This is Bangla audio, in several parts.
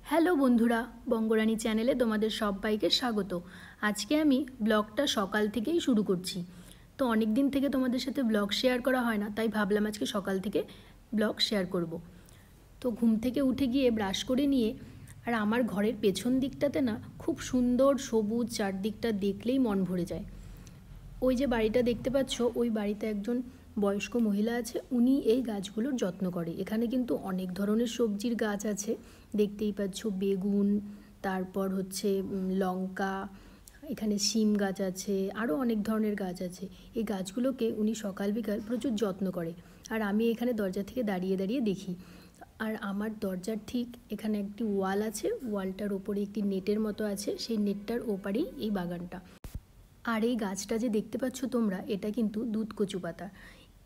হ্যালো বন্ধুরা, বঙ্গরানী চ্যানেলে তোমাদের সবাইকে স্বাগত। আজকে আমি ব্লগটা সকাল থেকেই শুরু করছি। তো অনেক দিন থেকে তোমাদের সাথে ব্লগ শেয়ার করা হয় না, তাই ভাবলাম আজকে সকাল থেকে ব্লগ শেয়ার করব। তো ঘুম থেকে উঠে গিয়ে ব্রাশ করে নিয়ে, আর আমার ঘরের পেছন দিকটাতে না খুব সুন্দর সবুজ, চারদিকটা দেখলেই মন ভরে যায়। ওই যে বাড়িটা দেখতে পাচ্ছ, ওই বাড়িতে একজন বয়স্ক মহিলা আছে, উনি এই গাছগুলোর যত্ন করে। এখানে কিন্তু অনেক ধরনের সবজির গাছ আছে, দেখতেই পাচ্ছ, বেগুন, তারপর হচ্ছে লঙ্কা, এখানে শিম গাছ আছে, আরও অনেক ধরনের গাছ আছে। এই গাছগুলোকে উনি সকাল বিকাল প্রচুর যত্ন করে, আর আমি এখানে দরজা থেকে দাঁড়িয়ে দাঁড়িয়ে দেখি। আর আমার দরজার ঠিক এখানে একটি ওয়াল আছে, ওয়ালটার ওপরে একটি নেটের মতো আছে, সেই নেটটার ওপারেই এই বাগানটা। আর এই গাছটা যে দেখতে পাচ্ছ তোমরা, এটা কিন্তু দুধ কচু পাতা।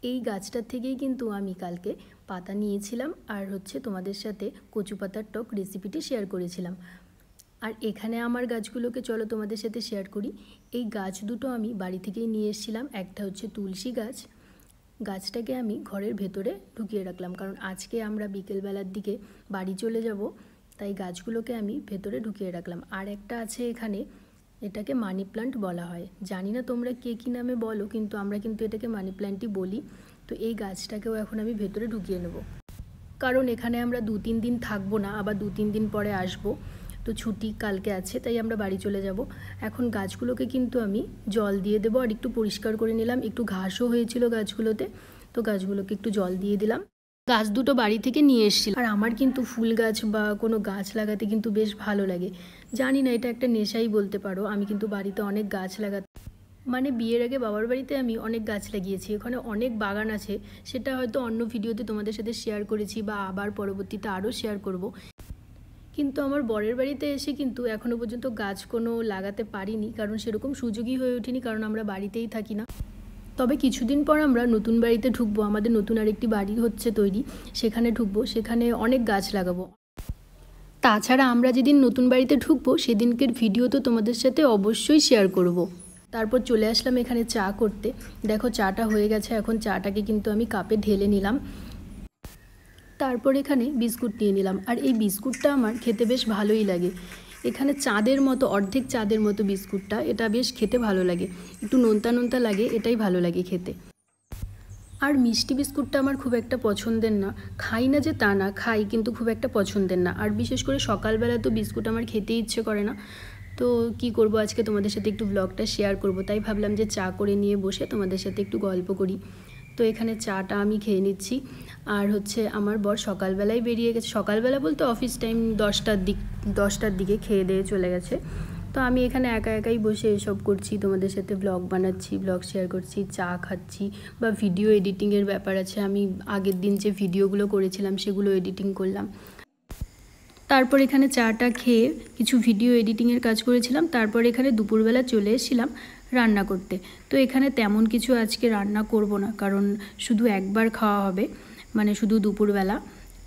এই গাছটার থেকেই কিন্তু আমি কালকে পাতা নিয়েছিলাম, আর হচ্ছে তোমাদের সাথে কচু পাতার টক রেসিপিটি শেয়ার করেছিলাম। আর এখানে আমার গাছগুলোকে চলো তোমাদের সাথে শেয়ার করি। এই গাছ দুটো আমি বাড়ি থেকেই নিয়ে এসেছিলাম। একটা হচ্ছে তুলসী গাছ, গাছটাকে আমি ঘরের ভেতরে ঢুকিয়ে রাখলাম, কারণ আজকে আমরা বিকেলবেলার দিকে বাড়ি চলে যাব, তাই গাছগুলোকে আমি ভেতরে ঢুকিয়ে রাখলাম। আর একটা আছে এখানে, এটাকে মানি প্ল্যান্ট বলা হয়। জানি না তোমরা কে কী নামে বলো, কিন্তু আমরা কিন্তু এটাকে মানি প্ল্যান্টই বলি। তো এই গাছটাকেও এখন আমি ভেতরে ঢুকিয়ে নেব, কারণ এখানে আমরা 2-3 দিন থাকবো না, আবার 2-3 দিন পরে আসবো। তো ছুটি কালকে আছে, তাই আমরা বাড়ি চলে যাব। এখন গাছগুলোকে কিন্তু আমি জল দিয়ে দেবো, আর একটু পরিষ্কার করে নিলাম। একটু ঘাসও হয়েছিল গাছগুলোতে, তো গাছগুলোকে একটু জল দিয়ে দিলাম। গাছ দুটো বাড়ি থেকে নিয়ে এসেছিলাম। আর আমার কিন্তু ফুল গাছ বা কোনো গাছ লাগাতে কিন্তু বেশ ভালো লাগে। জানি না, এটা একটা নেশাই বলতে পারো। আমি কিন্তু বাড়িতে অনেক গাছ লাগাতে, মানে বিয়ের আগে বাবার বাড়িতে আমি অনেক গাছ লাগিয়েছি, ওখানে অনেক বাগান আছে। সেটা হয়তো অন্য ভিডিওতে তোমাদের সাথে শেয়ার করেছি, বা আবার পরবর্তীতে আরও শেয়ার করব। কিন্তু আমার বরের বাড়িতে এসে কিন্তু এখনও পর্যন্ত গাছ কোনো লাগাতে পারিনি, কারণ সেরকম সুযোগই হয়ে ওঠেনি, কারণ আমরা বাড়িতেই থাকি না। তবে কিছুদিন পর আমরা নতুন বাড়িতে ঢুকবো, আমাদের নতুন আরেকটি বাড়ি হচ্ছে তৈরি, সেখানে ঢুকবো, সেখানে অনেক গাছ লাগাবো। তাছাড়া আমরা যেদিন নতুন বাড়িতে ঢুকবো সেদিনকের ভিডিও তো তোমাদের সাথে অবশ্যই শেয়ার করব। তারপর চলে আসলাম এখানে চা করতে। দেখো চাটা হয়ে গেছে, এখন চাটাকে কিন্তু আমি কাপে ঢেলে নিলাম। তারপর এখানে বিস্কুট নিয়ে নিলাম, আর এই বিস্কুটটা আমার খেতে বেশ ভালোই লাগে। এখানে চাঁদের মতো, অর্ধেক চাঁদের মতো বিস্কুটটা, এটা বেশ খেতে ভালো লাগে, একটু নোনতা নোনতা লাগে, এটাই ভালো লাগে খেতে। আর মিষ্টি বিস্কুটটা আমার খুব একটা পছন্দের না, খাই না যে তা না, খাই, কিন্তু খুব একটা পছন্দের না। আর বিশেষ করে সকালবেলা তো বিস্কুট আমার খেতে ইচ্ছে করে না। তো কি করব, আজকে তোমাদের সাথে একটু ব্লগটা শেয়ার করব, তাই ভাবলাম যে চা করে নিয়ে বসে তোমাদের সাথে একটু গল্প করি। তো এখানে চাটা আমি খেয়ে নিচ্ছি। আর হচ্ছে আমার বর সকালবেলায় বেরিয়ে গেছে, সকালবেলা বলতে অফিস টাইম 10টার দিকে খেয়ে দিয়ে চলে গেছে। তো আমি এখানে একা একাই বসে এসব করছি, তোমাদের সাথে ব্লগ বানাচ্ছি, ব্লগ শেয়ার করছি, চা খাচ্ছি, বা ভিডিও এডিটিংয়ের ব্যাপার আছে। আমি আগের দিন যে ভিডিওগুলো করেছিলাম সেগুলো এডিটিং করলাম। তারপর এখানে চাটা খেয়ে কিছু ভিডিও এডিটিংয়ের কাজ করেছিলাম। তারপর এখানে দুপুরবেলা চলে এসেছিলাম রান্না করতে। তো এখানে তেমন কিছু আজকে রান্না করব না, কারণ শুধু একবার খাওয়া হবে, মানে শুধু দুপুরবেলা।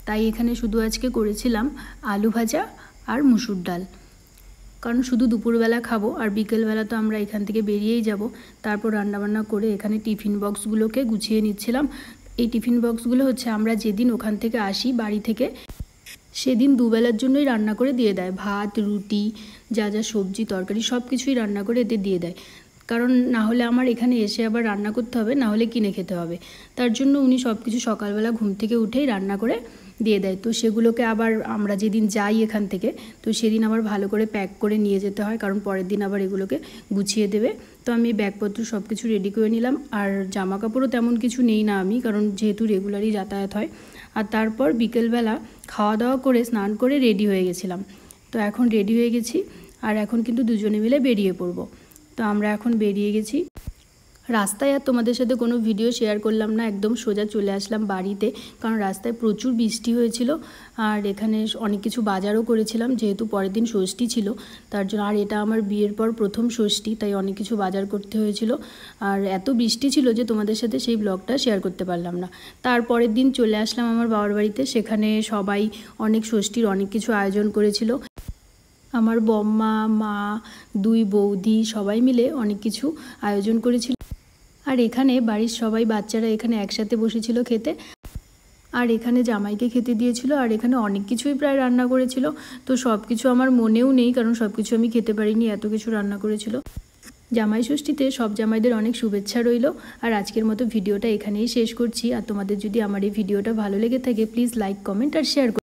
তাই এখানে শুধু আজকে করেছিলাম আলু ভাজা আর মুসুর ডাল, কারণ শুধু দুপুরবেলা খাবো, আর বিকেলবেলা তো আমরা এখান থেকে বেরিয়েই যাব। তারপর রান্নাবান্না করে এখানে টিফিন বক্সগুলোকে গুছিয়ে নিচ্ছিলাম। এই টিফিন বক্সগুলো হচ্ছে আমরা যেদিন ওখান থেকে আসি বাড়ি থেকে, সেদিন দুবেলার জন্যই রান্না করে দিয়ে দেয়। ভাত, রুটি, যা যা সবজি তরকারি সব কিছুই রান্না করে এতে দিয়ে দেয়, কারণ না হলে আমার এখানে এসে আবার রান্না করতে হবে, না হলে কিনে খেতে হবে। তার জন্য উনি সব কিছু সকালবেলা ঘুম থেকে উঠেই রান্না করে দিয়ে দেয়। তো সেগুলোকে আবার আমরা যেদিন যাই এখান থেকে, তো সেদিন আবার ভালো করে প্যাক করে নিয়ে যেতে হয়, কারণ পরের দিন আবার এগুলোকে গুছিয়ে দেবে। তো আমি ব্যাগপত্র সব কিছু রেডি করে নিলাম। আর জামা কাপড়ও তেমন কিছু নেই না আমি, কারণ যেহেতু রেগুলারই যাতায়াত হয়। আর তারপর বিকেলবেলা খাওয়া দাওয়া করে স্নান করে রেডি হয়ে গেছিলাম। তো এখন রেডি হয়ে গেছি, আর এখন কিন্তু দুজনে মিলে বেরিয়ে পড়ব। তো আমরা এখন বেরিয়ে গেছি। রাস্তায় আর তোমাদের সাথে কোনো ভিডিও শেয়ার করলাম না, একদম সোজা চলে আসলাম বাড়িতে, কারণ রাস্তায় প্রচুর বৃষ্টি হয়েছিল। আর এখানে অনেক কিছু বাজারও করেছিলাম, যেহেতু পরের দিন ষষ্ঠী ছিল তার জন্য। আর এটা আমার বিয়ের পর প্রথম ষষ্ঠী, তাই অনেক কিছু বাজার করতে হয়েছিল। আর এত বৃষ্টি ছিল যে তোমাদের সাথে সেই ব্লগটা শেয়ার করতে পারলাম না। তারপরের দিন চলে আসলাম আমার বাবার বাড়িতে, সেখানে সবাই অনেক ষষ্ঠীর অনেক কিছু আয়োজন করেছিল। আমার বম্মা, মা, 2 বৌদি সবাই মিলে অনেক কিছু আয়োজন করেছিল। আর এখানে বাড়ির সবাই বাচ্চারা এখানে একসাথে বসেছিল খেতে। আর এখানে জামাইকে খেতে দিয়েছিল, আর এখানে অনেক কিছুই প্রায় রান্না করেছিল। তো সব কিছু আমার মনেও নেই, কারণ সব কিছু আমি খেতে পারিনি, এত কিছু রান্না করেছিল। জামাই ষষ্ঠীতে সব জামাইদের অনেক শুভেচ্ছা রইল। আর আজকের মতো ভিডিওটা এখানেই শেষ করছি। আর তোমাদের যদি আমার এই ভিডিওটা ভালো লেগে থাকে প্লিজ লাইক, কমেন্ট আর শেয়ার